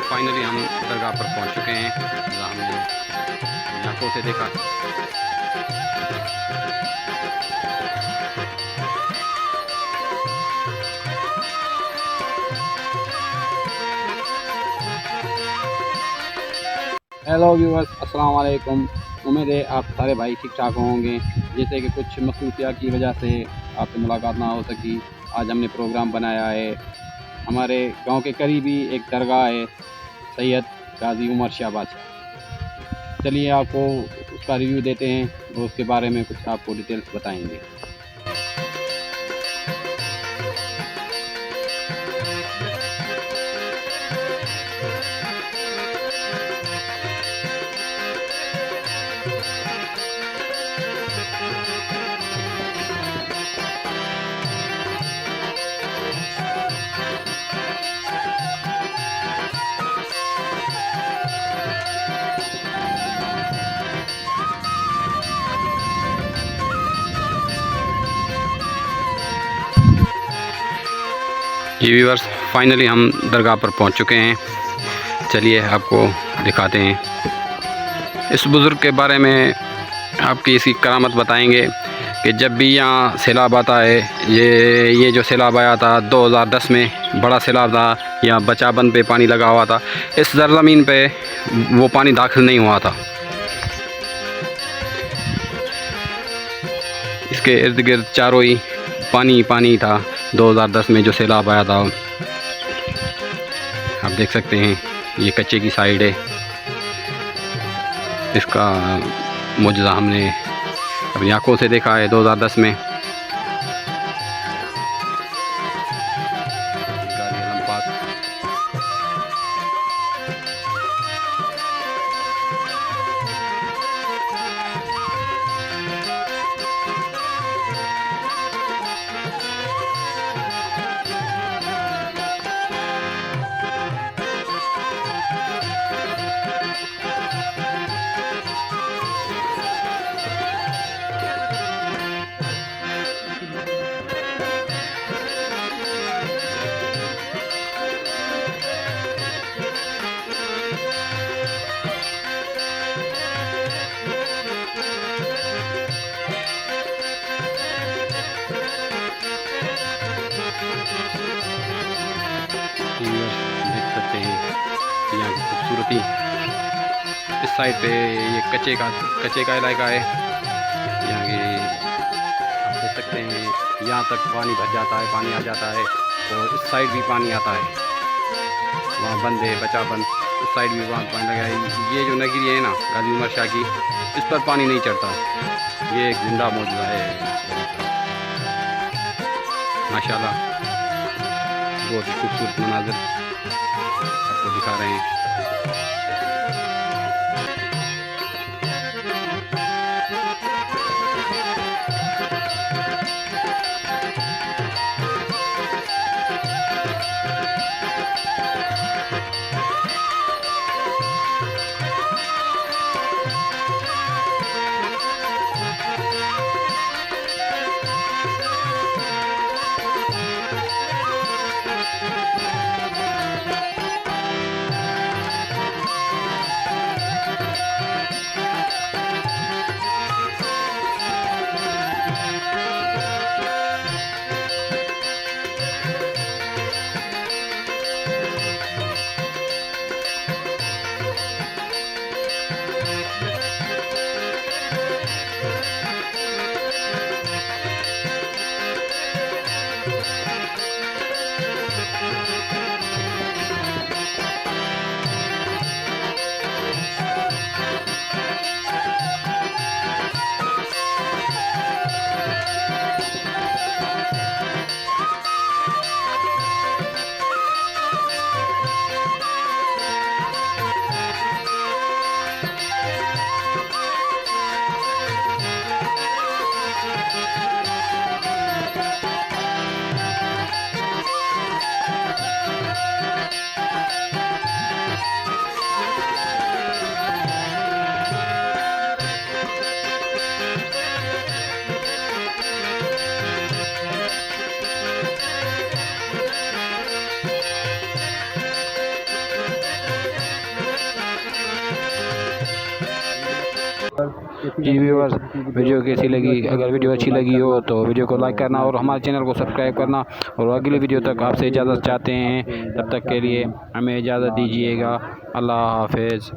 Finally हम दरगाह पर पहुंच चुके हैं, जहाँ हमने आंखों से देखा। हेलो व्यूअर्स, अस्सलाम वालेकुम। उम्मीद है आप सारे भाई ठीक ठाक होंगे। जैसे कि कुछ मसरूफियत की वजह से आपसे मुलाकात ना हो सकी, आज हमने प्रोग्राम बनाया है। हमारे गांव के करीब ही एक दरगाह है, सैयद गाजी उमर शाह बादशाह। चलिए आपको उसका रिव्यू देते हैं और उसके बारे में कुछ आपको डिटेल्स बताएंगे। जी व्यूअर्स, फाइनली हम दरगाह पर पहुंच चुके हैं। चलिए आपको दिखाते हैं। इस बुज़ुर्ग के बारे में आपकी इसकी करामत बताएंगे कि जब भी यहाँ सैलाब आता है, ये जो सैलाब आया था 2010 में, बड़ा सैलाब था। यहाँ बचाबंद पे पानी लगा हुआ था। इस ज़मीन पे वो पानी दाखिल नहीं हुआ था। इसके इर्द गिर्द चारों ही पानी था। 2010 में जो सैलाब आया था, आप देख सकते हैं, ये कच्चे की साइड है। इसका मुजज़ा हमने अपनी आँखों से देखा है 2010 में। देख सकते हैं यहाँ की खूबसूरती। इस साइड पे ये कच्चे का इलाका है। यहाँ के आप देख सकते हैं, यहाँ तक पानी भर जाता है, पानी आ जाता है। और इस साइड भी पानी आता है, वहाँ बंद है, बचाबंद। उस साइड भी वहाँ पानी लगा है। ये जो नगरी है ना गाजी उमर शाह की, इस पर पानी नहीं चढ़ता। ये एक जिंदा मौजूदा है माशाल्लाह। बहुत ही खूबसूरत मनाज़िर आपको दिखा रहे हैं। जी व्यूअर्स, वीडियो कैसी लगी? अगर वीडियो अच्छी लगी हो तो वीडियो को लाइक करना और हमारे चैनल को सब्सक्राइब करना। और अगली वीडियो तक आपसे इजाज़त चाहते हैं, तब तक के लिए हमें इजाज़त दीजिएगा। अल्लाह हाफिज़।